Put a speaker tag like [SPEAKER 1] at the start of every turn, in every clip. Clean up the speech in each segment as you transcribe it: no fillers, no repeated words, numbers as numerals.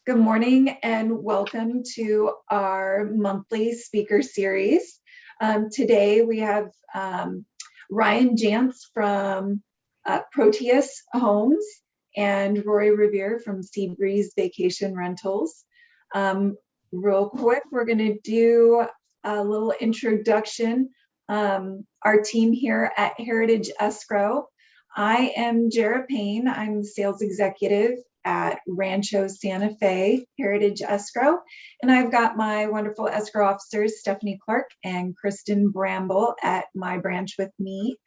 [SPEAKER 1] Good morning and welcome to our monthly speaker series. Today we have Ryan Jantz from Proteus Homes and Rory Revier from SeaBreeze Vacation Rentals. Real quick, we're going to do a little introduction. Our team here at Heritage Escrow. I am Jara Payne. I'm the sales executive at Rancho Santa Fe Heritage Escrow. And I've got my wonderful escrow officers, Stephanie Clark and Kristen Bramble at my branch with me.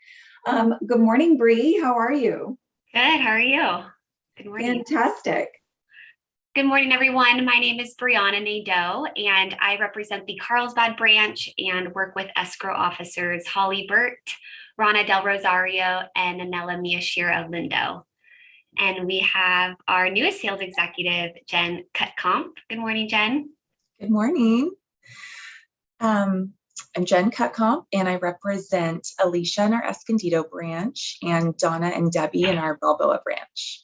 [SPEAKER 1] Good morning, Bree. How are you?
[SPEAKER 2] Good. How are you? Good morning.
[SPEAKER 1] Fantastic.
[SPEAKER 2] Good morning, everyone. My name is Brianna Nadeau, and I represent the Carlsbad branch and work with escrow officers Holly Burt, Rana Del Rosario, and Anela Miyashiro Lindo. And we have our newest sales executive, Jen Cutcomp. Good morning, Jen.
[SPEAKER 3] Good morning. I'm Jen Cutcomp, and I represent Alicia in our Escondido branch and Donna and Debbie in our Balboa branch.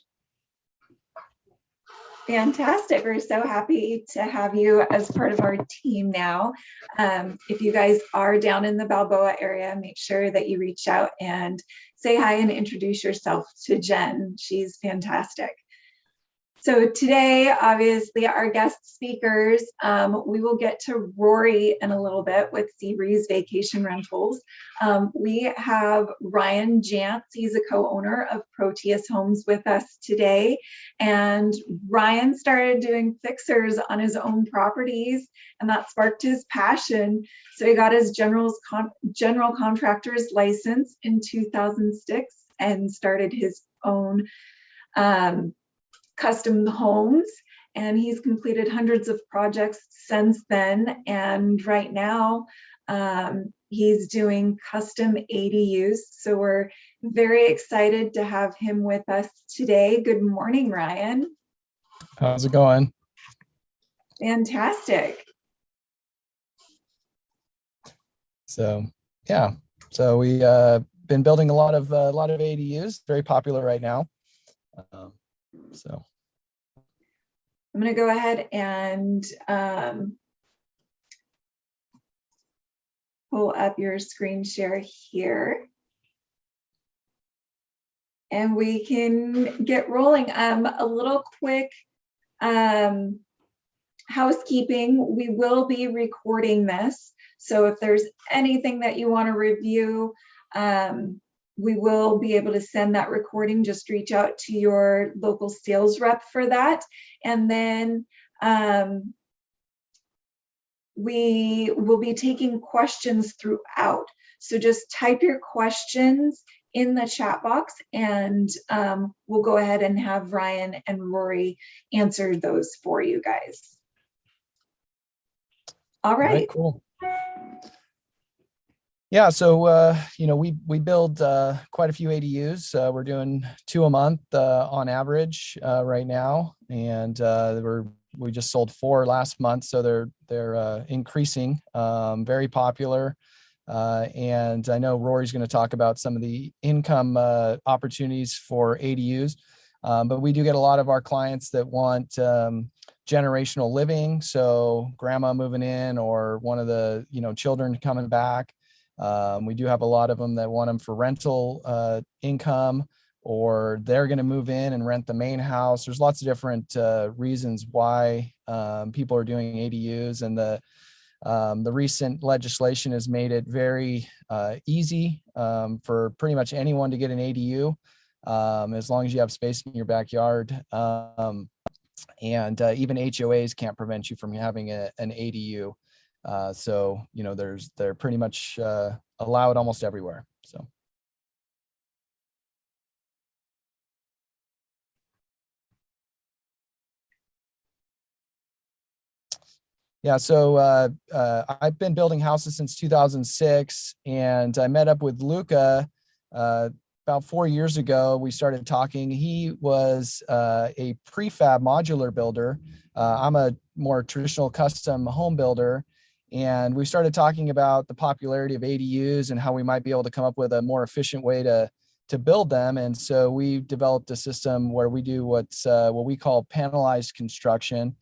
[SPEAKER 1] Fantastic. We're so happy to have you as part of our team now. If you guys are down in the Balboa area, make sure that you reach out and say hi and introduce yourself to Jen. She's fantastic. So today, obviously, our guest speakers, we will get to Rory in a little bit with SeaBreeze Vacation Rentals. We have Ryan Jantz. He's a co-owner of Proteus Homes with us today. And Ryan started doing fixers on his own properties, and that sparked his passion. So he got his general contractor's license in 2006 and started his own custom homes, and he's completed hundreds of projects since then. And right now he's doing custom ADUs, so we're very excited to have him with us today. Good morning, Ryan.
[SPEAKER 4] How's it going?
[SPEAKER 1] Fantastic.
[SPEAKER 4] So yeah, so we been building a lot of ADUs, very popular right now. So
[SPEAKER 1] I'm going to go ahead and pull up your screen share here. And we can get rolling. A little quick housekeeping. We will be recording this. So if there's anything that you want to review, we will be able to send that recording. Just reach out to your local sales rep for that. And then we will be taking questions throughout. So just type your questions in the chat box, and we'll go ahead and have Ryan and Rory answer those for you guys. All right.
[SPEAKER 4] Cool. Yeah, so we build quite a few ADUs. We're doing 2 a month on average right now, and we just sold 4 last month, so they're increasing, very popular. And I know Rory's going to talk about some of the income opportunities for ADUs, but we do get a lot of our clients that want generational living, so grandma moving in or one of the children coming back. We do have a lot of them that want them for rental income, or they're going to move in and rent the main house. There's lots of different reasons why people are doing ADUs, and the recent legislation has made it very easy for pretty much anyone to get an ADU, as long as you have space in your backyard. And even HOAs can't prevent you from having an ADU. So they're pretty much allowed almost everywhere. So yeah, so I've been building houses since 2006, and I met up with Luca about 4 years ago. We started talking. He was a prefab modular builder. I'm a more traditional custom home builder. And we started talking about the popularity of ADUs and how we might be able to come up with a more efficient way to to build them. And so we developed a system where we do what we call panelized construction.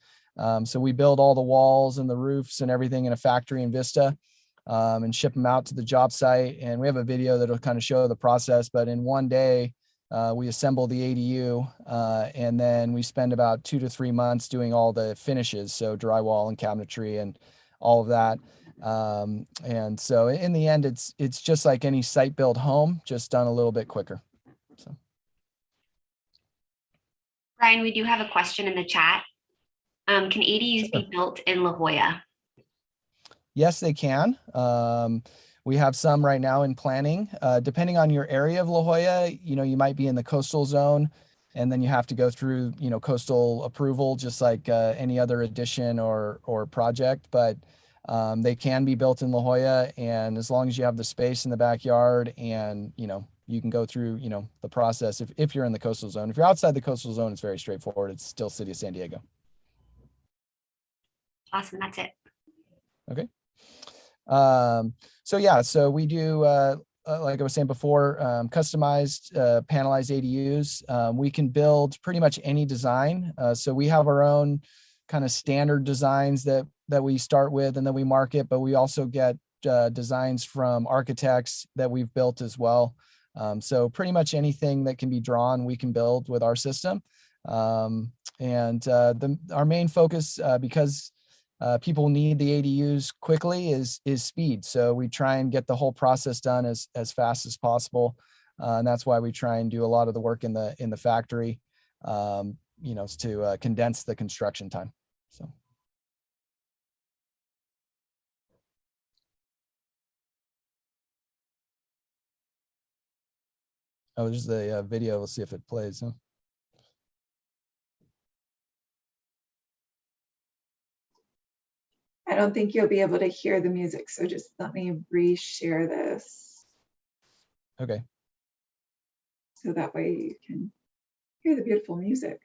[SPEAKER 4] So we build all the walls and the roofs and everything in a factory in Vista, and ship them out to the job site. And we have a video that'll kind of show the process, but in one day, we assemble the ADU, and then we spend about 2 to 3 months doing all the finishes. So drywall and cabinetry and all of that. And so in the end, it's just like any site built home, just done a little bit quicker. So.
[SPEAKER 2] Brian, we do have a question in the chat. Can ADUs be built in La Jolla?
[SPEAKER 4] Yes, they can. We have some right now in planning. Depending on your area of La Jolla, you might be in the coastal zone, and then you have to go through, coastal approval, just like any other addition or project. But they can be built in La Jolla, and as long as you have the space in the backyard, and you can go through the process. If you're in the coastal zone, if you're outside the coastal zone, it's very straightforward. It's still City of San Diego.
[SPEAKER 2] Awesome, that's it.
[SPEAKER 4] Okay. So we do, like I was saying before, customized, panelized ADUs. We can build pretty much any design. So we have our own kind of standard designs that we start with and then we market, but we also get designs from architects that we've built as well. So pretty much anything that can be drawn, we can build with our system. Our main focus, because people need the ADUs quickly, is speed. So we try and get the whole process done as fast as possible. And that's why we try and do a lot of the work in the factory, to condense the construction time. So. Oh, there's the video. We'll see if it plays. Huh?
[SPEAKER 1] I don't think you'll be able to hear the music, so just let me reshare this.
[SPEAKER 4] Okay.
[SPEAKER 1] So that way you can hear the beautiful music.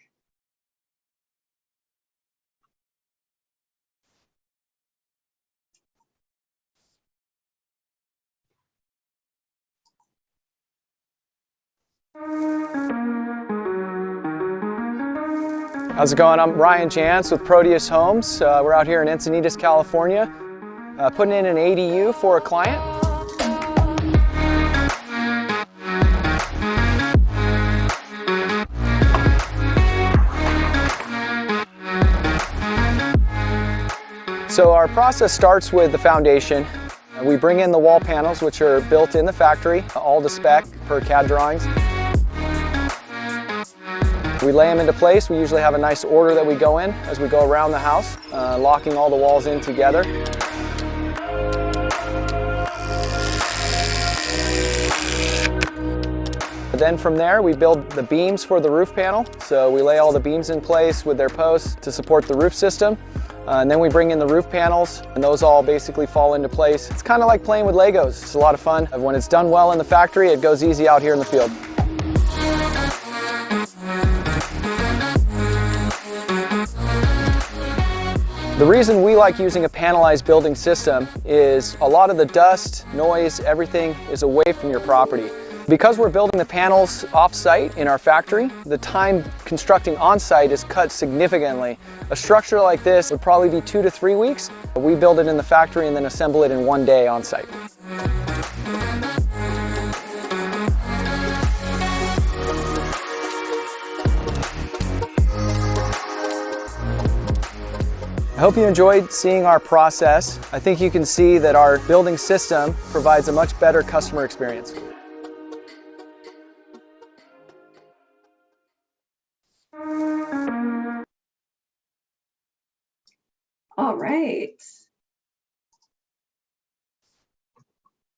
[SPEAKER 5] How's it going? I'm Ryan Jantz with Proteus Homes. We're out here in Encinitas, California, putting in an ADU for a client. So our process starts with the foundation. We bring in the wall panels, which are built in the factory, all to spec per CAD drawings. We lay them into place. We usually have a nice order that we go in as we go around the house, locking all the walls in together. Then from there, we build the beams for the roof panel. So we lay all the beams in place with their posts to support the roof system. And then we bring in the roof panels, and those all basically fall into place. It's kind of like playing with Legos. It's a lot of fun. When it's done well in the factory, it goes easy out here in the field. The reason we like using a panelized building system is a lot of the dust, noise, everything is away from your property. Because we're building the panels off-site in our factory, the time constructing on-site is cut significantly. A structure like this would probably be 2 to 3 weeks. We build it in the factory and then assemble it in 1 day on-site. I hope you enjoyed seeing our process. I think you can see that our building system provides a much better customer experience.
[SPEAKER 1] All right.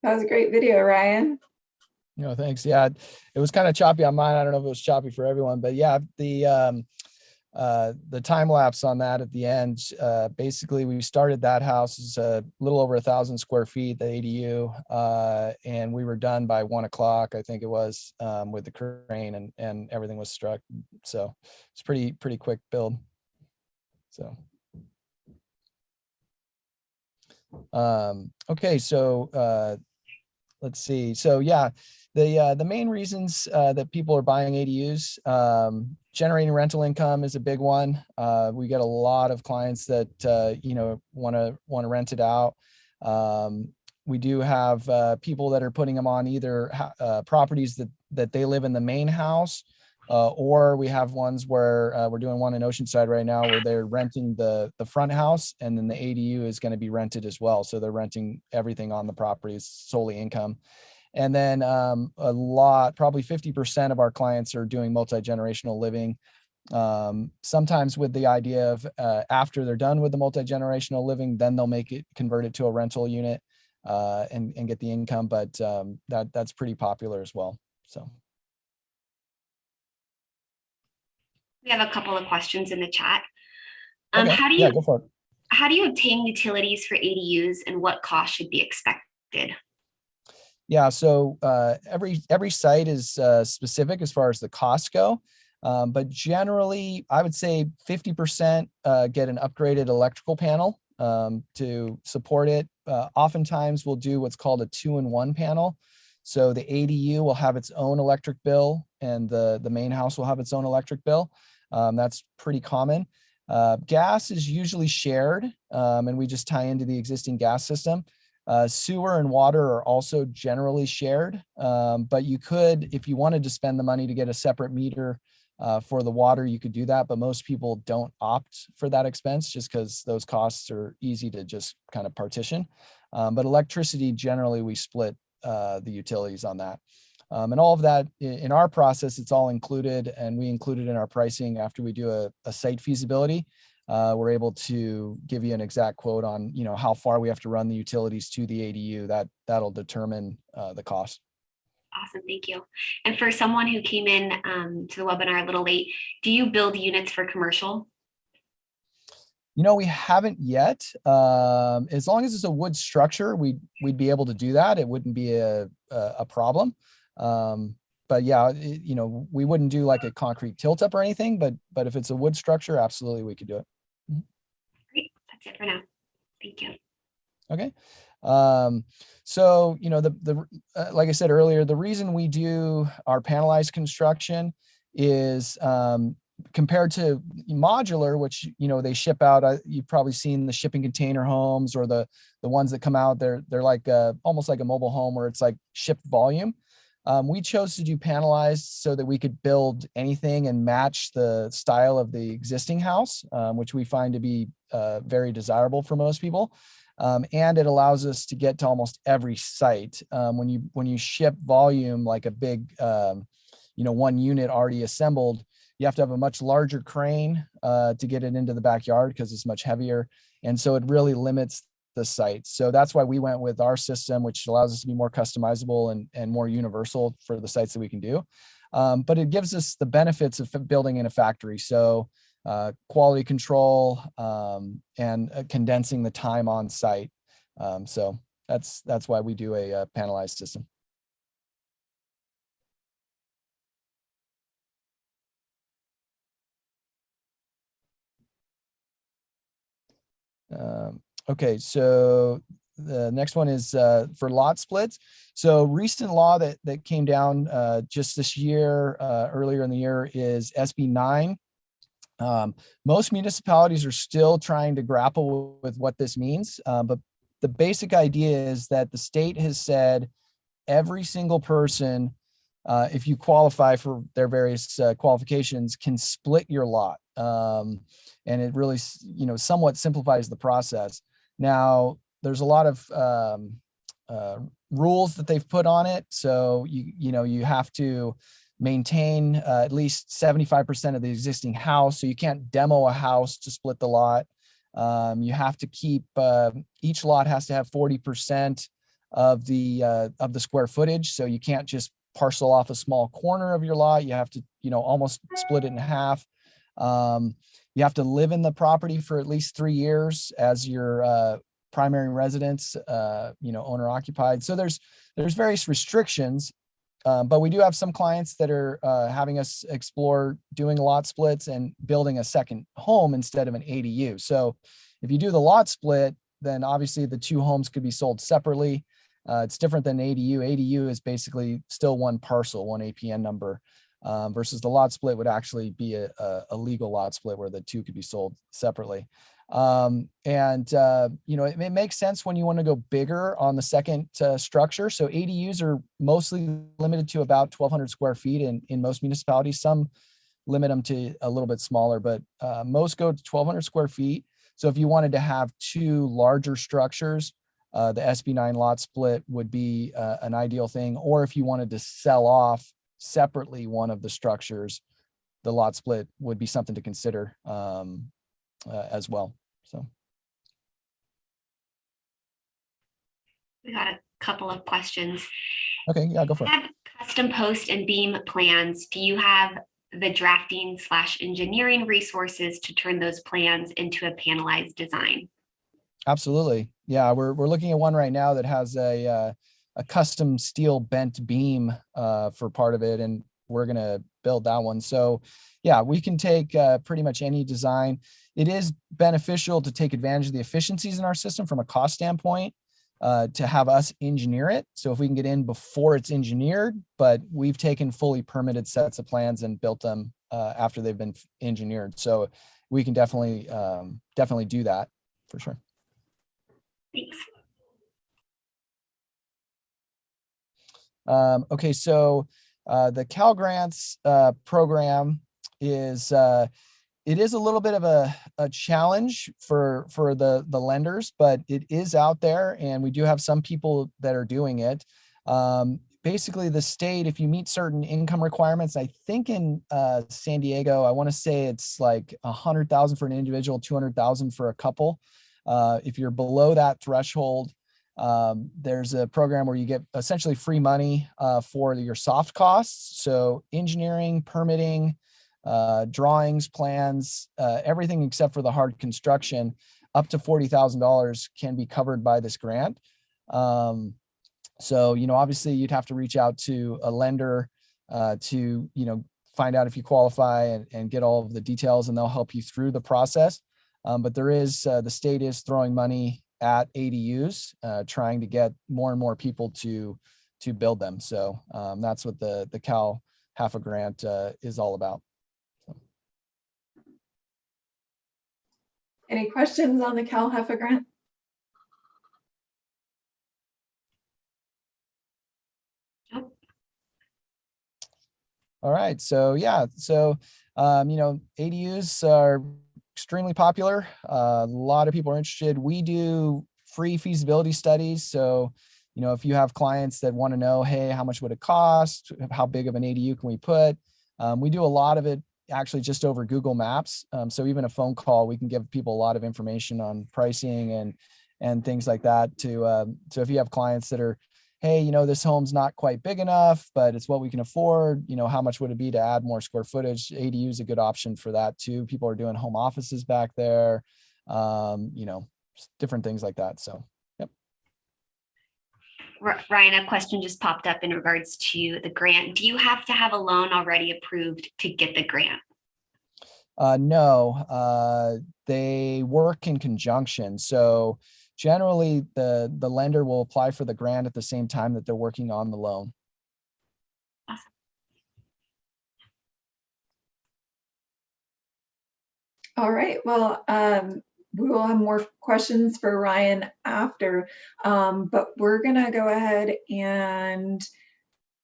[SPEAKER 1] That was a great video, Ryan.
[SPEAKER 4] No, thanks. Yeah, it was kind of choppy on mine. I don't know if it was choppy for everyone, but yeah, the time lapse on that at the end, basically we started that house is a little over 1,000 square feet, the ADU, and we were done by 1 o'clock, I think it was, with the crane and everything was struck. So it's pretty quick build. So. Okay, so let's see. So yeah, The main reasons that people are buying ADUs, generating rental income is a big one. We get a lot of clients that want to rent it out. We do have people that are putting them on either properties that they live in the main house, or we have ones where we're doing one in Oceanside right now where they're renting the front house, and then the ADU is going to be rented as well. So they're renting everything on the property, is solely income. And then probably 50% of our clients are doing multi-generational living. Sometimes with the idea of after they're done with the multi-generational living, then they'll convert it to a rental unit and get the income. But that's pretty popular as well. So
[SPEAKER 2] we have a couple of questions in the chat.
[SPEAKER 4] Okay. Yeah, go for it.
[SPEAKER 2] How do you obtain utilities for ADUs, and what costs should be expected?
[SPEAKER 4] Yeah, so every site is specific as far as the costs go, but generally, I would say 50% get an upgraded electrical panel to support it. Oftentimes, we'll do what's called a 2-in-1 panel. So the ADU will have its own electric bill, and the main house will have its own electric bill. That's pretty common. Gas is usually shared, and we just tie into the existing gas system. Sewer and water are also generally shared, but you could, if you wanted to spend the money to get a separate meter for the water, you could do that, but most people don't opt for that expense just because those costs are easy to just kind of partition. But electricity, generally, we split the utilities on that. And all of that in our process, it's all included, and we include it in our pricing after we do a site feasibility. We're able to give you an exact quote on, how far we have to run the utilities to the ADU. That'll determine the cost.
[SPEAKER 2] Awesome, thank you. And for someone who came in to the webinar a little late, do you build units for commercial?
[SPEAKER 4] We haven't yet. As long as it's a wood structure, we'd be able to do that. It wouldn't be a problem. But yeah, we wouldn't do like a concrete tilt up or anything, but if it's a wood structure, absolutely we could do it.
[SPEAKER 2] Great, that's it for now. Thank you.
[SPEAKER 4] Okay. So, like I said earlier, the reason we do our panelized construction is compared to modular, which, they ship out, you've probably seen the shipping container homes or the ones that come out, they're like almost like a mobile home where it's like shipped volume. We chose to do panelized so that we could build anything and match the style of the existing house, which we find to be very desirable for most people. And it allows us to get to almost every site. When you ship volume, like a big, one unit already assembled, you have to have a much larger crane to get it into the backyard because it's much heavier. And so it really limits the site. So that's why we went with our system, which allows us to be more customizable and more universal for the sites that we can do. But it gives us the benefits of building in a factory. So quality control and condensing the time on site. So that's why we do a panelized system. Okay, so the next one is for lot splits. So recent law that came down just this year, earlier in the year, is SB 9. Most municipalities are still trying to grapple with what this means, but the basic idea is that the state has said every single person, if you qualify for their various qualifications, can split your lot. And it really, somewhat simplifies the process. Now, there's a lot of rules that they've put on it. So, you have to maintain at least 75% of the existing house. So you can't demo a house to split the lot. You have to keep, each lot has to have 40% of the square footage. So you can't just parcel off a small corner of your lot. You have to, almost split it in half. You have to live in the property for at least 3 years as your primary residence, owner occupied. So there's various restrictions, but we do have some clients that are having us explore doing lot splits and building a second home instead of an ADU. So if you do the lot split, then obviously the two homes could be sold separately. It's different than ADU. ADU is basically still one parcel, one APN number, versus the lot split would actually be a legal lot split where the two could be sold separately. It makes sense when you want to go bigger on the second structure. So ADUs are mostly limited to about 1,200 square feet in most municipalities. Some limit them to a little bit smaller, but most go to 1,200 square feet. So if you wanted to have two larger structures, the SB9 lot split would be an ideal thing. Or if you wanted to sell off separately one of the structures, the lot split would be something to consider as well. So
[SPEAKER 2] We got a couple of questions.
[SPEAKER 4] okay, yeah, go for it.
[SPEAKER 2] Have custom post and beam plans. Do you have the drafting / engineering resources to turn those plans into a panelized design?
[SPEAKER 4] Absolutely. Yeah, we're looking at one right now that has a custom steel bent beam for part of it, and we're going to build that one. So yeah, we can take pretty much any design. It is beneficial to take advantage of the efficiencies in our system from a cost standpoint, to have us engineer it. So if we can get in before it's engineered, but we've taken fully permitted sets of plans and built them after they've been engineered. So we can definitely do that for sure.
[SPEAKER 2] Thanks.
[SPEAKER 4] Okay, so the Cal Grants program is it is a little bit of a challenge for the lenders, but it is out there, and we do have some people that are doing it. Basically, the state, if you meet certain income requirements, I think in San Diego, I want to say it's like 100,000 for an individual, 200,000 for a couple. If you're below that threshold, there's a program where you get essentially free money for your soft costs. So engineering, permitting, drawings, plans, everything except for the hard construction, up to $40,000 can be covered by this grant. So, obviously you'd have to reach out to a lender to, find out if you qualify and get all of the details, and they'll help you through the process. But there is, the state is throwing money at ADUs, trying to get more and more people to build them. So that's what the Cal HEFA grant is all about.
[SPEAKER 1] Any questions on the Cal HEFA grant?
[SPEAKER 4] All right, so yeah, so ADUs are extremely popular. A lot of people are interested. We do free feasibility studies. So, if you have clients that want to know, hey, how much would it cost? How big of an ADU can we put? We do a lot of it actually just over Google Maps. So even a phone call, we can give people a lot of information on pricing and things like that. So if you have clients that are, hey, this home's not quite big enough, but it's what we can afford. How much would it be to add more square footage? ADU is a good option for that too. People are doing home offices back there, different things like that. So, yep.
[SPEAKER 2] Ryan, a question just popped up in regards to the grant. Do you have to have a loan already approved to get the grant?
[SPEAKER 4] No, they work in conjunction. So generally the lender will apply for the grant at the same time that they're working on the loan.
[SPEAKER 2] Awesome.
[SPEAKER 1] All right, well, we will have more questions for Ryan after, but we're gonna go ahead and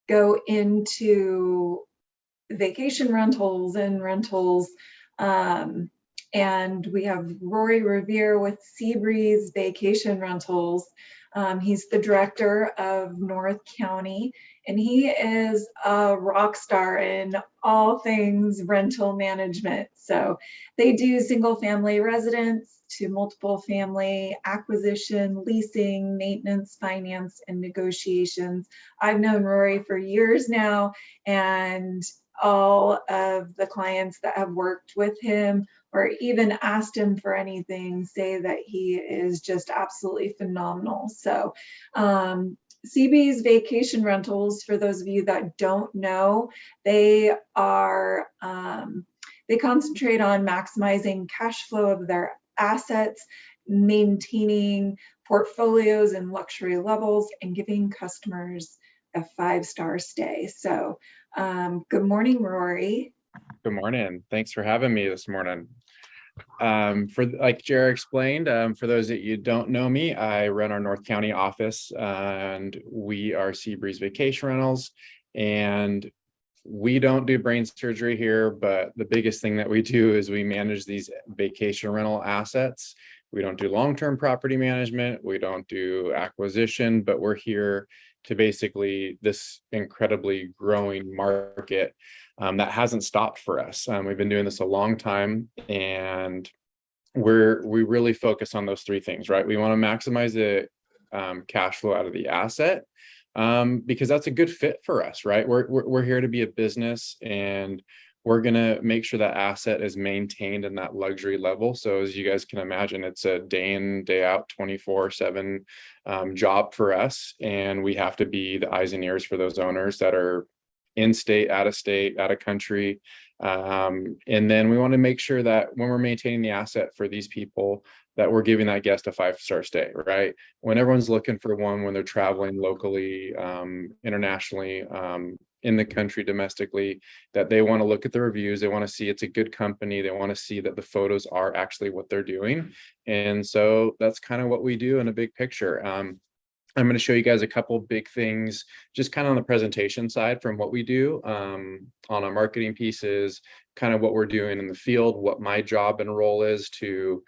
[SPEAKER 1] go into vacation rentals and rentals. And we have Rory Revier with SeaBreeze Vacation Rentals. He's the director of North County, and he is a rock star in all things rental management. So they do single family residence to multiple family acquisition, leasing, maintenance, finance, and negotiations. I've known Rory for years now, and all of the clients that have worked with him or even asked him for anything say that he is just absolutely phenomenal. So SeaBreeze Vacation Rentals, for those of you that don't know, they are they concentrate on maximizing cash flow of their assets, maintaining portfolios and luxury levels, and giving customers a 5-star stay. So good morning, Rory.
[SPEAKER 6] Good morning. Thanks for having me this morning. Like Jared explained, for those that you don't know me, I run our North County office, and we are SeaBreeze Vacation Rentals, and we don't do brain surgery here, but the biggest thing that we do is we manage these vacation rental assets. We don't do long-term property management. We don't do acquisition, but we're here to basically this incredibly growing market that hasn't stopped for us. We've been doing this a long time, and we really focus on those three things, right? We want to maximize the cash flow out of the asset because that's a good fit for us, right? We're here to be a business, and we're going to make sure that asset is maintained in that luxury level. So as you guys can imagine, it's a day in, day out, 24/7 job for us. And we have to be the eyes and ears for those owners that are in state, out of country. And then we want to make sure that when we're maintaining the asset for these people, that we're giving that guest a 5-star stay, right? When everyone's looking for one, when they're traveling locally, internationally, in the country, domestically, that they want to look at the reviews, they want to see it's a good company, they want to see that the photos are actually what they're doing. And so that's kind of what we do in a big picture. I'm going to show you guys a couple big things just kind of on the presentation side from what we do on our marketing pieces, kind of what we're doing in the field, what my job and role is to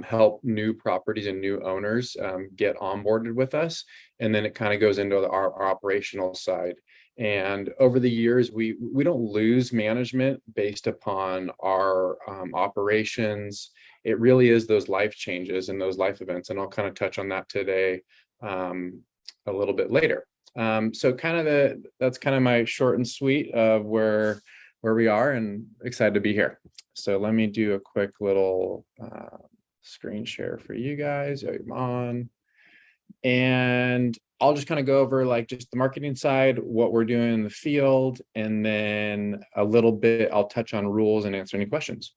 [SPEAKER 6] help new properties and new owners get onboarded with us. And then it kind of goes into our operational side. And over the years, we don't lose management based upon our operations. It really is those life changes and those life events. And I'll kind of touch on that today a little bit later. So that's kind of my short and sweet of where we are, and excited to be here. So let me do a quick little screen share for you guys. I'm on. And I'll just kind of go over like just the marketing side, what we're doing in the field, and then a little bit, I'll touch on rules and answer any questions.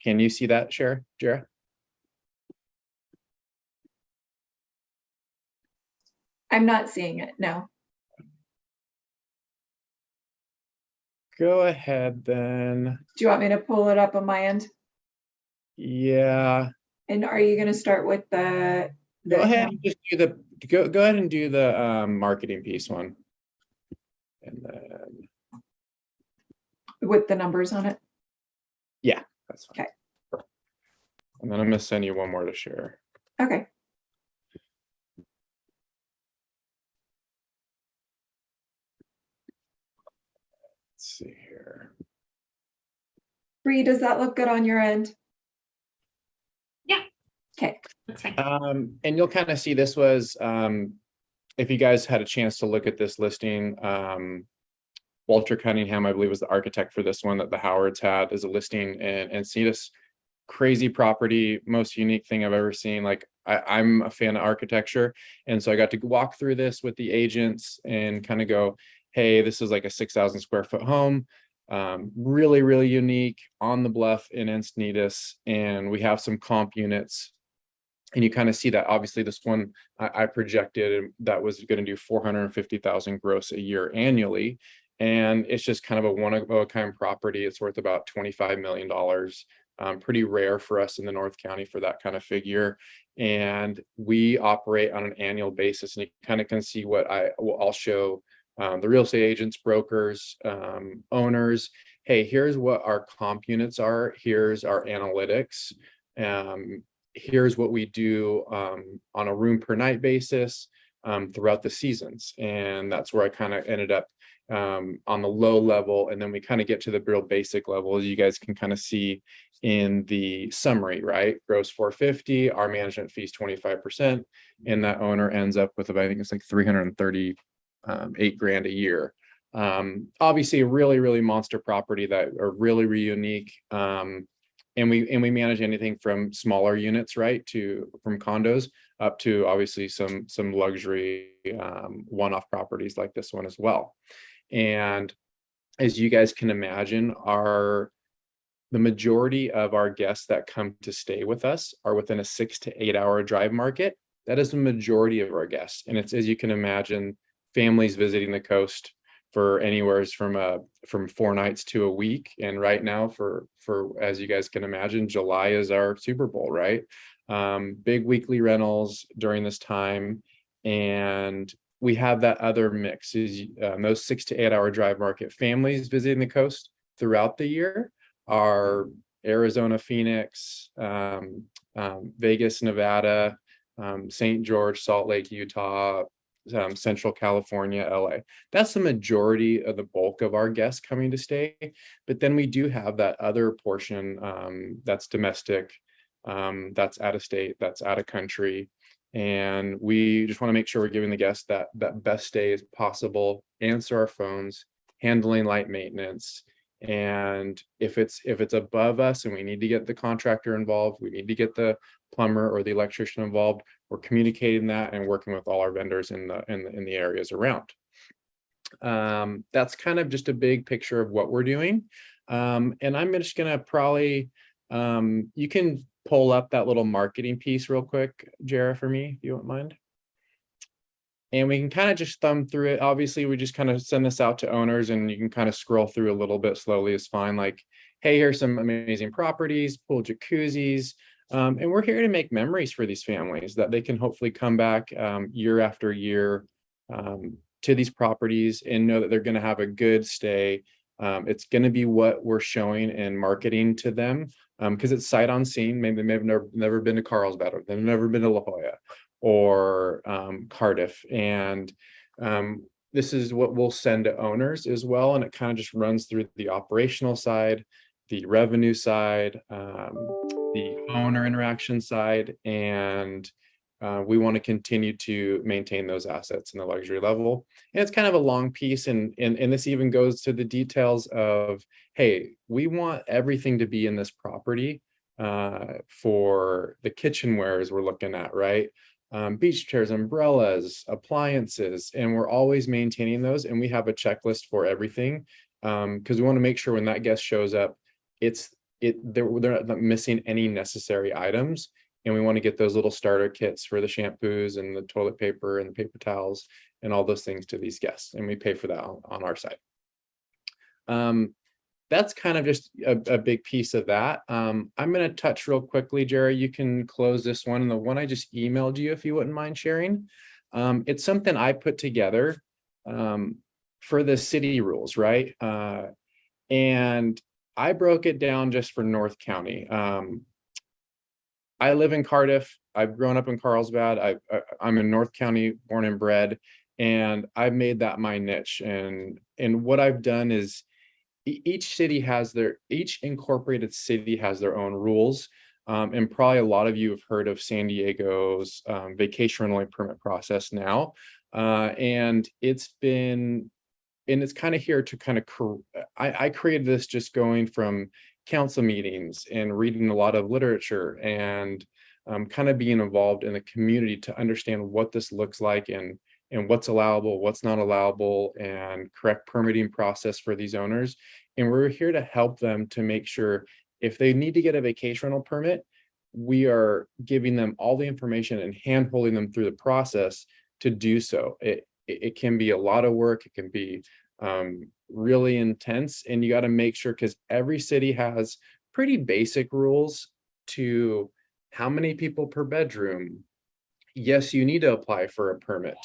[SPEAKER 6] Can you see that, Jara?
[SPEAKER 1] I'm not seeing it, no.
[SPEAKER 6] Go ahead then.
[SPEAKER 1] Do you want me to pull it up on my end?
[SPEAKER 6] Yeah.
[SPEAKER 1] And are you going to start with the
[SPEAKER 6] Go ahead and just do go ahead and do the marketing piece one. And then
[SPEAKER 1] with the numbers on it?
[SPEAKER 6] Yeah, that's fine.
[SPEAKER 1] Okay.
[SPEAKER 6] And then I'm going to send you one more to share.
[SPEAKER 1] Okay.
[SPEAKER 6] Let's see here.
[SPEAKER 1] Bree, does that look good on your end?
[SPEAKER 2] Yeah.
[SPEAKER 1] Okay.
[SPEAKER 2] That's fine.
[SPEAKER 6] And you'll kind of see this was, if you guys had a chance to look at this listing, Walter Cunningham, I believe, was the architect for this one that the Howards had as a listing, and see this crazy property, most unique thing I've ever seen. Like I'm a fan of architecture, and so I got to walk through this with the agents and kind of go, hey, this is like a 6,000 square foot home. Really, really unique on the bluff in Encinitas, and we have some comp units. And you kind of see that obviously this one I projected that was going to do 450,000 gross a year annually. And it's just kind of a one-of-a-kind property. It's worth about $25 million. Pretty rare for us in the North County for that kind of figure. And we operate on an annual basis. And you kind of can see what I'll show the real estate agents, brokers, owners. Hey, here's what our comp units are. Here's our analytics. Here's what we do on a room per night basis throughout the seasons. And that's where I kind of ended up on the low level. And then we kind of get to the real basic level, as you guys can kind of see in the summary, right? Gross 450, our management fees 25%, and that owner ends up with about, I think it's like 338 grand a year. Obviously a really, really monster property that are really, really unique. And we manage anything from smaller units, right, from condos up to obviously some luxury one-off properties like this one as well. And as you guys can imagine, the majority of our guests that come to stay with us are within a 6 to 8 hour drive market. That is the majority of our guests. And it's, as you can imagine, families visiting the coast for anywhere from 4 nights to a week. And right now, for as you guys can imagine, July is our Super Bowl, right? Big weekly rentals during this time. And we have that other mix is those 6 to 8 hour drive market families visiting the coast throughout the year are Arizona, Phoenix, Vegas, Nevada, St. George, Salt Lake, Utah, Central California, LA. That's the majority of the bulk of our guests coming to stay. But then we do have that other portion that's domestic, that's out of state, that's out of country. And we just want to make sure we're giving the guests that best stay as possible, answer our phones, handling light maintenance. And if it's above us and we need to get the contractor involved, we need to get the plumber or the electrician involved, we're communicating that and working with all our vendors in the areas around. That's kind of just a big picture of what we're doing. And I'm just gonna probably, you can pull up that little marketing piece real quick, Jara, for me, if you don't mind. And we can kind of just thumb through it. Obviously, we just kind of send this out to owners and you can kind of scroll through a little bit slowly is fine. Like, hey, here's some amazing properties, pool jacuzzis. And we're here to make memories for these families that they can hopefully come back year after year to these properties and know that they're going to have a good stay. It's going to be what we're showing and marketing to them because it's sight unseen. Maybe they've never been to Carlsbad, or they've never been to La Jolla or Cardiff. And this is what we'll send to owners as well. And it kind of just runs through the operational side, the revenue side, the owner interaction side. And we want to continue to maintain those assets in the luxury level. And it's kind of a long piece. And this even goes to the details of, hey, we want everything to be in this property for the kitchenwares we're looking at, right? Beach chairs, umbrellas, appliances, and we're always maintaining those. And we have a checklist for everything because we want to make sure when that guest shows up, they're not missing any necessary items. And we want to get those little starter kits for the shampoos and the toilet paper and the paper towels and all those things to these guests. And we pay for that on our side. That's kind of just a big piece of that. I'm going to touch real quickly, Jerry. You can close this one. And the one I just emailed you, if you wouldn't mind sharing. It's something I put together for the city rules, right? And I broke it down just for North County. I live in Cardiff. I've grown up in Carlsbad. I'm in North County, born and bred, and I've made that my niche. And what I've done is each incorporated city has their own rules. And probably a lot of you have heard of San Diego's vacation rental permit process now. And it's kind of here to kind of, I created this just going from council meetings and reading a lot of literature and kind of being involved in the community to understand what this looks like and what's allowable, what's not allowable, and correct permitting process for these owners. And we're here to help them to make sure if they need to get a vacation rental permit, we are giving them all the information and hand-holding them through the process to do so. It can be a lot of work. It can be really intense, and you got to make sure, because every city has pretty basic rules to how many people per bedroom. Yes, you need to apply for a permit.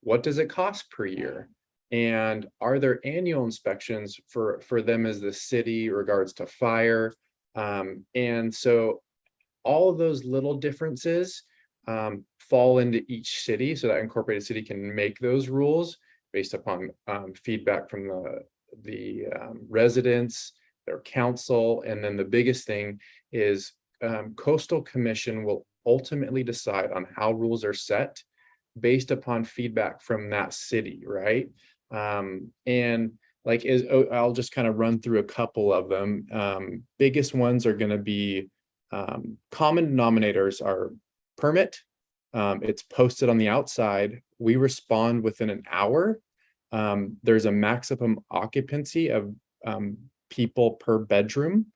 [SPEAKER 6] What does it cost per year? And are there annual inspections for them as the city regards to fire? And so all of those little differences fall into each city, so that incorporated city can make those rules based upon feedback from the residents, their council. And then the biggest thing is Coastal Commission will ultimately decide on how rules are set based upon feedback from that city, right? And like, I'll just kind of run through a couple of them. Biggest ones are going to be common denominators are permit. It's posted on the outside. We respond within an hour. There's a maximum occupancy of people per bedroom,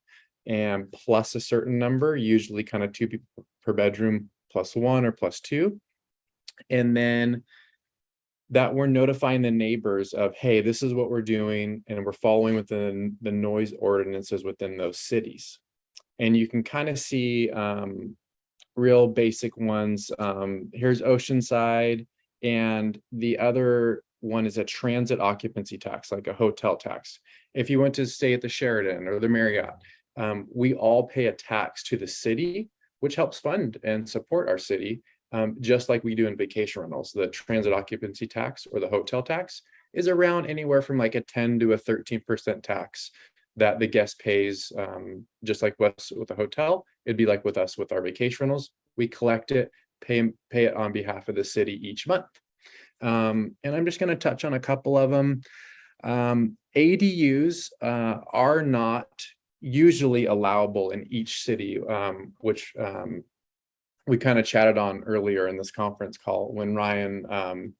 [SPEAKER 6] and plus a certain number, usually kind of 2 people per bedroom, plus 1 or plus 2. And then that we're notifying the neighbors of, hey, this is what we're doing, and we're following within the noise ordinances within those cities. And you can kind of see real basic ones. Here's Oceanside, and the other one is a transit occupancy tax, like a hotel tax. If you went to stay at the Sheraton or the Marriott, we all pay a tax to the city, which helps fund and support our city, just like we do in vacation rentals. The transit occupancy tax or the hotel tax is around anywhere from like a 10 to a 13% tax that the guest pays, just like with a hotel. It'd be like with us with our vacation rentals. We collect it, pay it on behalf of the city each month. And I'm just going to touch on a couple of them. ADUs are not usually allowable in each city, which we kind of chatted on earlier in this conference call when Ryan,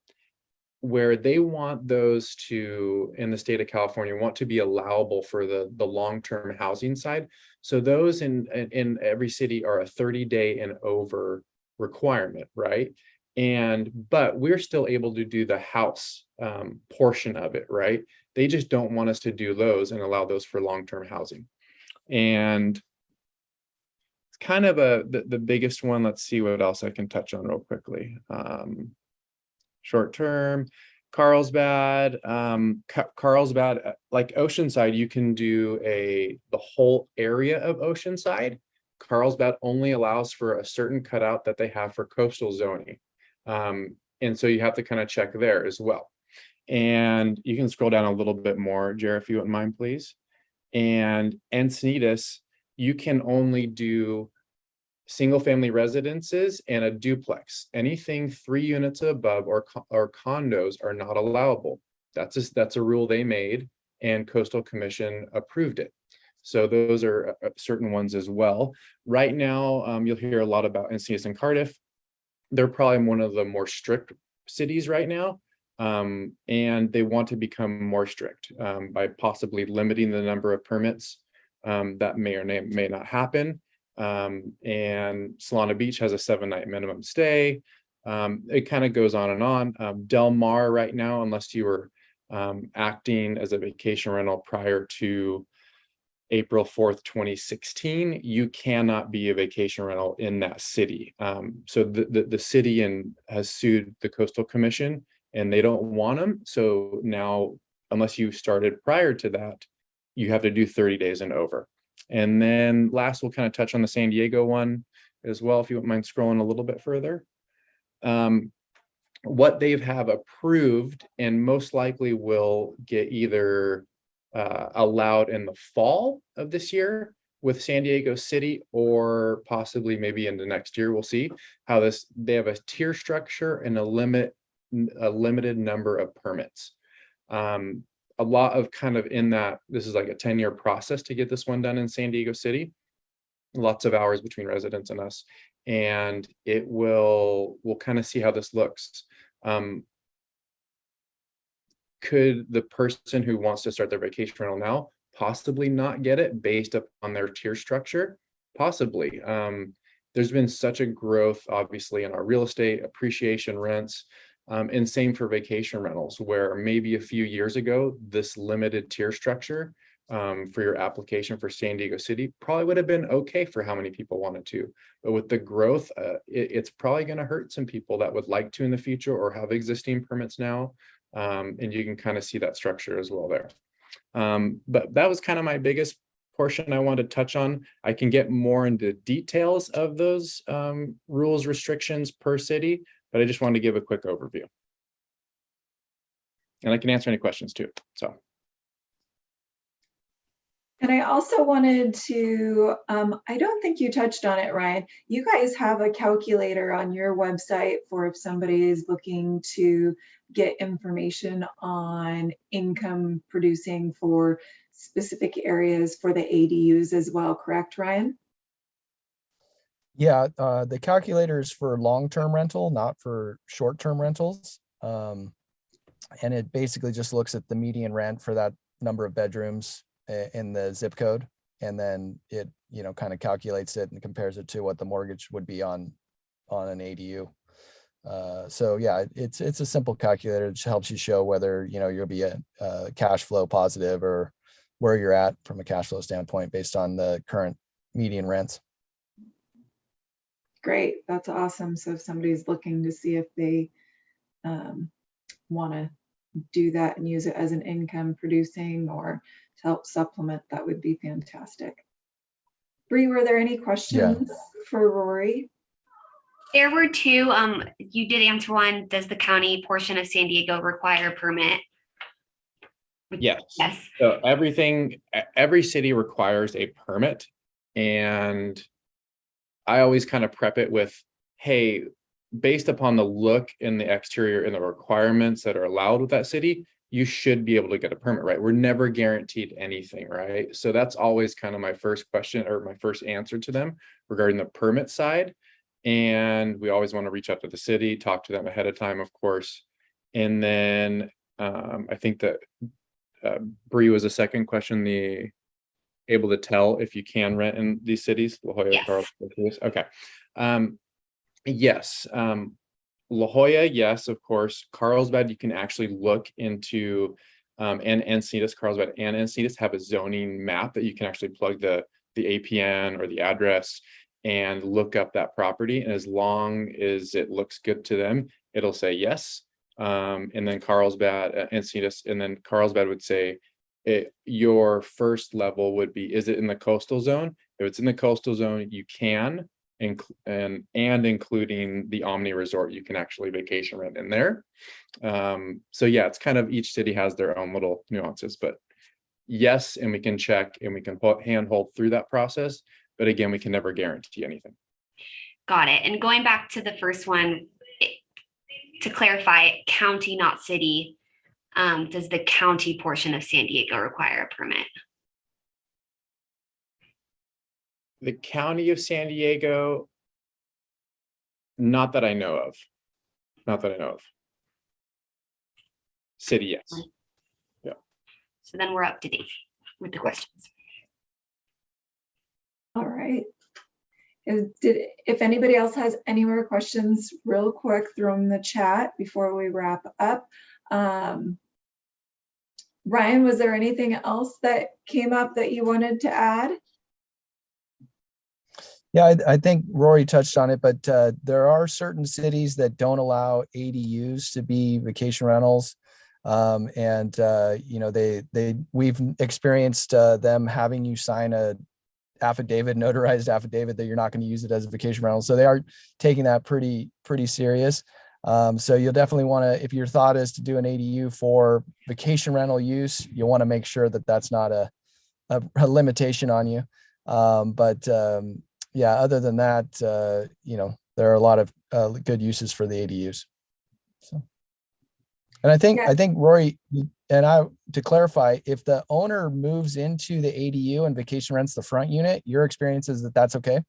[SPEAKER 6] where they want those to, in the state of California, want to be allowable for the long-term housing side. So those in every city are a 30-day and over requirement, right? But we're still able to do the house portion of it, right? They just don't want us to do those and allow those for long-term housing. And it's kind of the biggest one. Let's see what else I can touch on real quickly. Short term, Carlsbad, Carlsbad, like Oceanside, you can do the whole area of Oceanside. Carlsbad only allows for a certain cutout that they have for coastal zoning. And so you have to kind of check there as well. And you can scroll down a little bit more, Jared, if you wouldn't mind, please. And Encinitas, you can only do single family residences and a duplex. Anything 3 units above or condos are not allowable. That's a rule they made, and Coastal Commission approved it. So those are certain ones as well. Right now, you'll hear a lot about Encinitas and Cardiff. They're probably one of the more strict cities right now. And they want to become more strict by possibly limiting the number of permits that may or may not happen. And Solana Beach has a 7-night minimum stay. It kind of goes on and on. Del Mar right now, unless you were acting as a vacation rental prior to April 4th, 2016, you cannot be a vacation rental in that city. So the city has sued the Coastal Commission, and they don't want them. So now, unless you started prior to that, you have to do 30 days and over. And then last, we'll kind of touch on the San Diego one as well, if you wouldn't mind scrolling a little bit further. What they have approved and most likely will get either allowed in the fall of this year with San Diego City, or possibly maybe into next year. We'll see how they have a tier structure and a limited number of permits. A lot of kind of in that, this is like a 10-year process to get this one done in San Diego City. Lots of hours between residents and us, and we'll kind of see how this looks. Could the person who wants to start their vacation rental now possibly not get it based upon their tier structure? Possibly. There's been such a growth, obviously, in our real estate appreciation rents. And same for vacation rentals, where maybe a few years ago, this limited tier structure for your application for San Diego City probably would have been okay for how many people wanted to. But with the growth, it's probably going to hurt some people that would like to in the future or have existing permits now. And you can kind of see that structure as well there. But that was kind of my biggest portion I wanted to touch on. I can get more into details of those rules, restrictions per city, but I just wanted to give a quick overview. And I can answer any questions too, so.
[SPEAKER 1] And I also wanted to, I don't think you touched on it, Ryan. You guys have a calculator on your website for if somebody is looking to get information on income producing for specific areas for the ADUs as well, correct, Ryan?
[SPEAKER 4] Yeah, the calculator is for long-term rental, not for short-term rentals. And it basically just looks at the median rent for that number of bedrooms in the zip code. And then it, kind of calculates it and compares it to what the mortgage would be on an ADU. So yeah, it's a simple calculator. It helps you show whether, you'll be a cash flow positive or where you're at from a cash flow standpoint based on the current median rents.
[SPEAKER 1] Great, that's awesome. So if somebody's looking to see if they want to do that and use it as an income producing or to help supplement, that would be fantastic. Bree, were there any questions for Rory?
[SPEAKER 2] There were two. You did answer one. Does the county portion of San Diego require a permit?
[SPEAKER 6] Yes.
[SPEAKER 2] Yes.
[SPEAKER 6] So every city requires a permit. And I always kind of prep it with, hey, based upon the look and the exterior and the requirements that are allowed with that city, you should be able to get a permit, right? We're never guaranteed anything, right? So that's always kind of my first question or my first answer to them regarding the permit side. And we always want to reach out to the city, talk to them ahead of time, of course. And then I think that Bree was the second question, the able to tell if you can rent in these cities, La Jolla,
[SPEAKER 2] Yes.
[SPEAKER 6] Carlsbad. Okay. Yes. La Jolla, yes, of course. Carlsbad, you can actually look into, and Encinitas, Carlsbad and Encinitas have a zoning map that you can actually plug the APN or the address and look up that property. And as long as it looks good to them, it'll say yes. And then Carlsbad, Encinitas, and then Carlsbad would say, your first level would be, is it in the coastal zone? If it's in the coastal zone, you can, and including the Omni Resort, you can actually vacation rent in there. So yeah, it's kind of each city has their own little nuances, but yes, and we can check and we can handhold through that process. But again, we can never guarantee anything.
[SPEAKER 2] Got it. And going back to the first one, to clarify, county, not city. Does the county portion of San Diego require a permit?
[SPEAKER 6] The county of San Diego, not that I know of. Not that I know of. City, yes. Yeah.
[SPEAKER 2] So then we're up to date with the questions.
[SPEAKER 1] All right. If anybody else has any more questions, real quick, throw them in the chat before we wrap up. Ryan, was there anything else that came up that you wanted to add?
[SPEAKER 4] Yeah, I think Rory touched on it, but there are certain cities that don't allow ADUs to be vacation rentals. We've experienced them having you sign a notarized affidavit that you're not going to use it as a vacation rental. So they are taking that pretty serious. So you'll definitely want to, if your thought is to do an ADU for vacation rental use, you'll want to make sure that that's not a limitation on you. Yeah, other than that, there are a lot of good uses for the ADUs. So, and I think Rory and I, to clarify, if the owner moves into the ADU and vacation rents the front unit, your experience is that that's okay?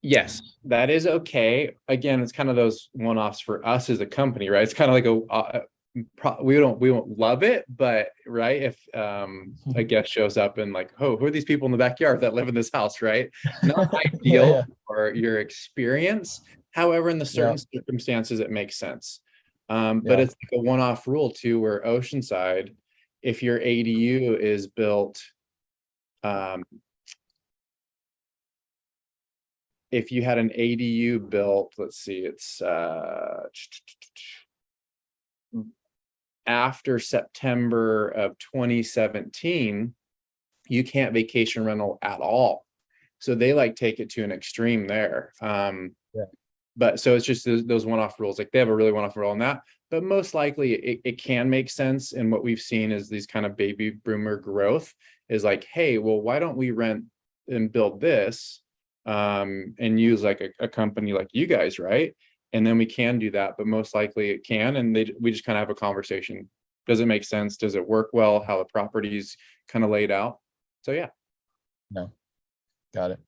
[SPEAKER 6] Yes, that is okay. Again, it's kind of those one-offs for us as a company, right? It's kind of like we won't love it, but right, if a guest shows up and like, oh, who are these people in the backyard that live in this house, right? Not ideal for your experience. However, in the certain circumstances, it makes sense. But it's like a one-off rule too, where Oceanside, if your ADU is built, if you had an ADU built, let's see, it's after September of 2017, you can't vacation rental at all. So they like take it to an extreme there. But so it's just those one-off rules. Like they have a really one-off rule on that, but most likely it can make sense. And what we've seen is these kind of baby boomer growth is like, hey, well, why don't we rent and build this and use like a company like you guys, right? And then we can do that, but most likely it can. And we just kind of have a conversation. Does it make sense? Does it work well? How the property's kind of laid out? So yeah.
[SPEAKER 4] No, got it.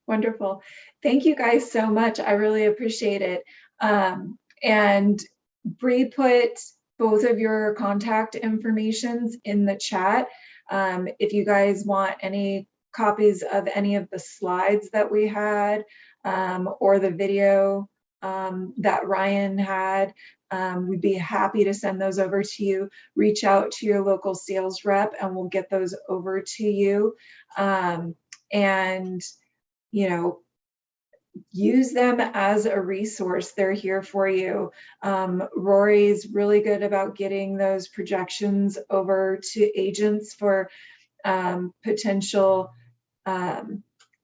[SPEAKER 1] Wonderful. Thank you guys so much. I really appreciate it. And Bree put both of your contact informations in the chat. If you guys want any copies of any of the slides that we had, or the video that Ryan had, we'd be happy to send those over to you. Reach out to your local sales rep and we'll get those over to you. And, you know, use them as a resource. They're here for you. Rory's really good about getting those projections over to agents for potential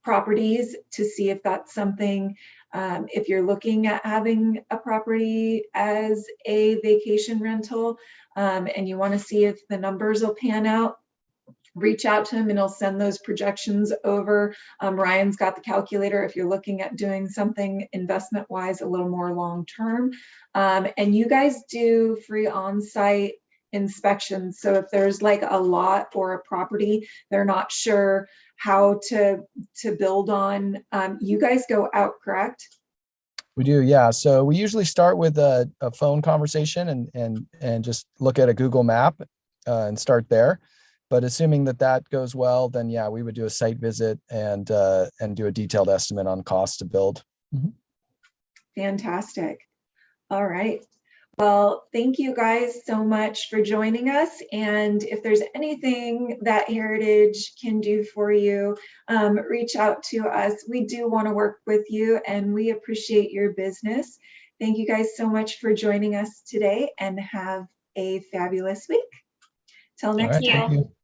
[SPEAKER 1] properties to see if that's something, if you're looking at having a property as a vacation rental, and you want to see if the numbers will pan out, reach out to him and he'll send those projections over. Ryan's got the calculator if you're looking at doing something investment wise a little more long term. And you guys do free on-site inspections. So if there's like a lot or a property they're not sure how to build on, you guys go out, correct?
[SPEAKER 4] We do, yeah. So we usually start with a phone conversation and just look at a Google map and start there. But assuming that goes well, then yeah, we would do a site visit and do a detailed estimate on cost to build. Mm-hmm.
[SPEAKER 1] Fantastic. All right. Well, thank you guys so much for joining us. And if there's anything that Heritage can do for you, reach out to us. We do want to work with you and we appreciate your business. Thank you guys so much for joining us today and have a fabulous week. Till next
[SPEAKER 4] All right,
[SPEAKER 1] time.
[SPEAKER 4] thank you.